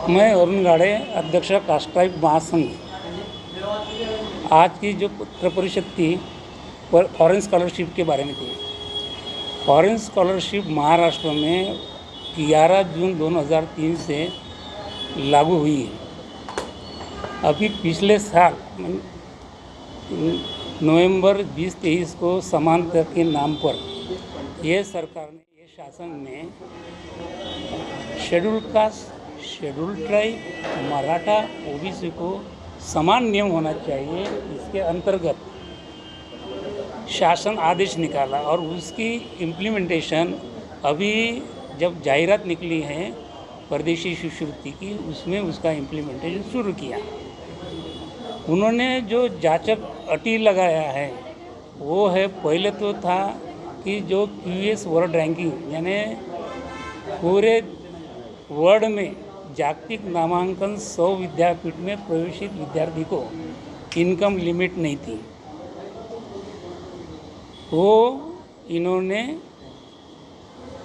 मैं अरुण गाड़े, अध्यक्ष कास्ट ट्राइब महासंघ। आज की जो पत्र परिषद थी फॉरेन स्कॉलरशिप के बारे में थी। फॉरेन स्कॉलरशिप महाराष्ट्र में 11 जून 2003 से लागू हुई है। अभी पिछले साल नवंबर 2023 को समानता के नाम पर ये सरकार ने, ये शासन ने schedule caste, schedule tribe, Maratha, OBC को समान नियम होना चाहिए, इसके अंतर्गत शासन आदेश निकाला और उसकी इम्प्लीमेंटेशन अभी जब जाहिरात निकली है परदेशी शिष्यवृत्ति की, उसमें उसका इम्प्लीमेंटेशन शुरू किया। उन्होंने जो जांचक अटी लगाया है वो है, पहले तो था कि जो QS वर्ल्ड रैंकिंग यानी पूरे वर्ल्ड में जागतिक नामांकन 100 विद्यापीठ में प्रवेशित विद्यार्थी को इनकम लिमिट नहीं थी, वो इन्होंने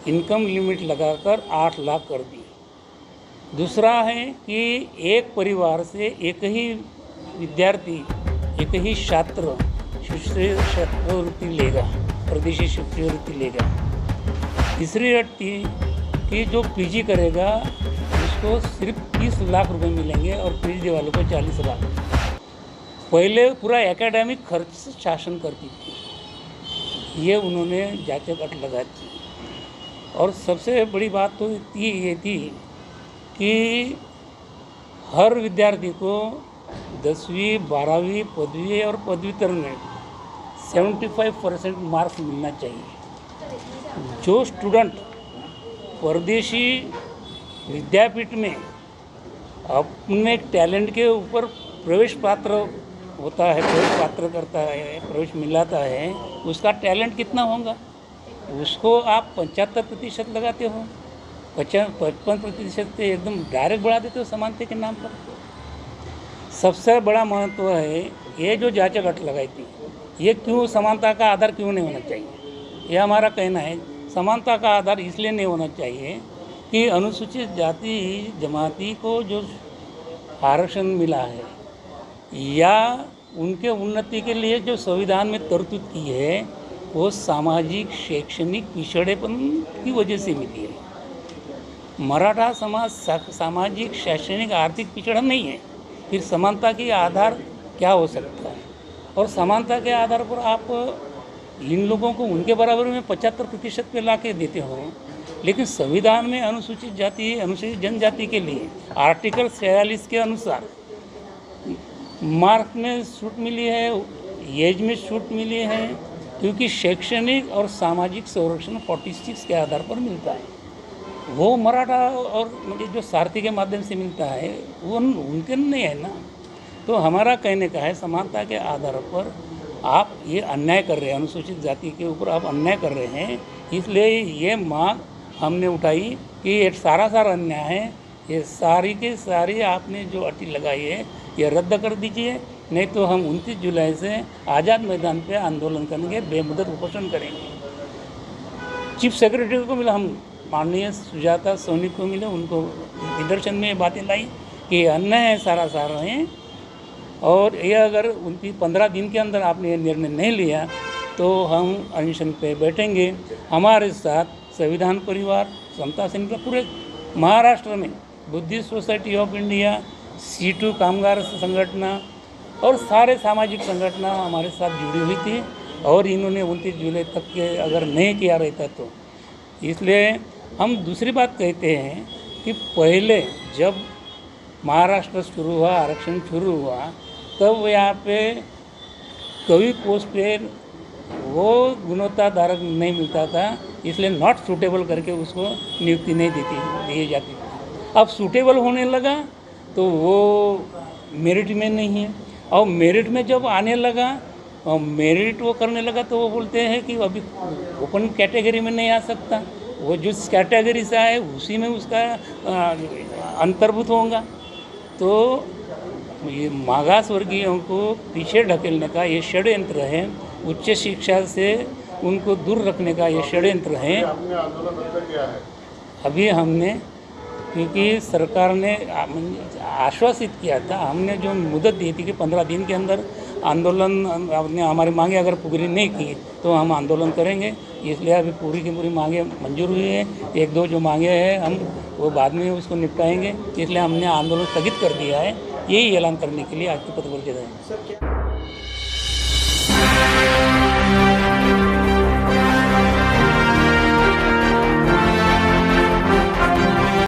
इनकम लिमिट लगाकर 8 लाख कर दी। दूसरा है कि एक परिवार से एक ही विद्यार्थी, एक ही छात्र शिष्यवृत्ति लेगा, परदेशी शिष्यवृत्ति लेगा। तीसरी अट थी कि जो PG करेगा उसको सिर्फ 30 लाख रुपए मिलेंगे और PhD वालों को 40 लाख। पहले पूरा एकेडमिक खर्च शासन करती थी, ये उन्होंने जांचक अट लगा दी। और सबसे बड़ी बात तो ये थी कि हर विद्यार्थी को 10वीं, 12वीं, पदवी और पदव्युत्तर में 75% मार्क्स मिलना चाहिए। जो स्टूडेंट परदेशी विद्यापीठ में अपने टैलेंट के ऊपर प्रवेश पात्र होता है, प्रवेश पात्र करता है, प्रवेश मिलाता है, उसका टैलेंट कितना होगा, उसको आप 75% लगाते हो, 55% से एकदम डायरेक्ट बढ़ा देते हो समानता के नाम पर। सबसे बड़ा महत्व है ये जो जांचक अट लगाई थी, ये क्यों समानता का आधार क्यों नहीं होना चाहिए, ये हमारा कहना है। समानता का आधार इसलिए नहीं होना चाहिए कि अनुसूचित जाति जमाती को जो आरक्षण मिला है या उनके उन्नति के लिए जो संविधान में तरतूद की है, वो सामाजिक शैक्षणिक पिछड़ेपन की वजह से मिली है। मराठा समाज सामाजिक शैक्षणिक आर्थिक पिछड़ा नहीं है, फिर समानता की आधार क्या हो सकता है। और समानता के आधार पर आप इन लोगों को उनके बराबर में 75% पे ला के देते हो, लेकिन संविधान में अनुसूचित जाति, अनुसूचित जनजाति के लिए आर्टिकल 46 के अनुसार मार्क्स में छूट मिली है, एज में छूट मिली है, क्योंकि शैक्षणिक और सामाजिक संरक्षण 46 के आधार पर मिलता है। वो मराठा और मुझे जो सारथी के माध्यम से मिलता है वो उनके नहीं है ना। तो हमारा कहने का है, समानता के आधार पर आप ये अन्याय कर रहे हैं, अनुसूचित जाति के ऊपर आप अन्याय कर रहे हैं। इसलिए ये मांग हमने उठाई कि ये सारा अन्याय है, ये सारी के सारी आपने जो अटी लगाई है ये रद्द कर दीजिए, नहीं तो हम 29 जुलाई से आज़ाद मैदान पे आंदोलन करेंगे, बेमुदत उपोषण करेंगे। चीफ सेक्रेटरी को मिला, हम माननीय सुजाता सोनी को मिले, उनको निदर्शन में बातें लाई कि अन्याय है सारा है, और ये अगर उनकी 15 दिन के अंदर आपने ये निर्णय नहीं लिया तो हम अनशन पे बैठेंगे। हमारे साथ संविधान परिवार, समता सेना का पूरे महाराष्ट्र में Buddhist society of India, C2 कामगार संगठन और सारे सामाजिक संगठन हमारे साथ जुड़ी हुई थी, और इन्होंने 29 जुलाई तक के अगर नहीं किया रहता तो। इसलिए हम दूसरी बात कहते हैं कि पहले जब महाराष्ट्र शुरू हुआ, आरक्षण शुरू हुआ, तब यहाँ पे कवि पोस्ट पे वो गुणवत्ताधारक नहीं मिलता था, इसलिए नॉट सूटेबल करके उसको नियुक्ति नहीं दी जाती थी। अब सूटेबल होने लगा तो वो मेरिट में नहीं है, और मेरिट में जब आने लगा और मेरिट वो करने लगा तो वो बोलते हैं कि अभी ओपन कैटेगरी में नहीं आ सकता, वो जिस कैटेगरी से आए उसी में उसका अंतर्भूत होगा। तो ये मागास वर्गीयों को पीछे ढकेलने का ये षड्यंत्र है, उच्च शिक्षा से उनको दूर रखने का ये षड्यंत्र है। अभी हमने क्योंकि सरकार ने आश्वासित किया था, हमने जो मुदत दी थी कि 15 दिन के अंदर आंदोलन अपने हमारी मांगे अगर पूरी नहीं की तो हम आंदोलन करेंगे। इसलिए अभी पूरी की पूरी मांगे मंजूर हुई है। एक दो जो मांगे हैं हम वो बाद में उसको निपटाएंगे, इसलिए हमने आंदोलन स्थगित कर दिया है। यही ऐलान करने के लिए आज की पत्रकार परिषद है।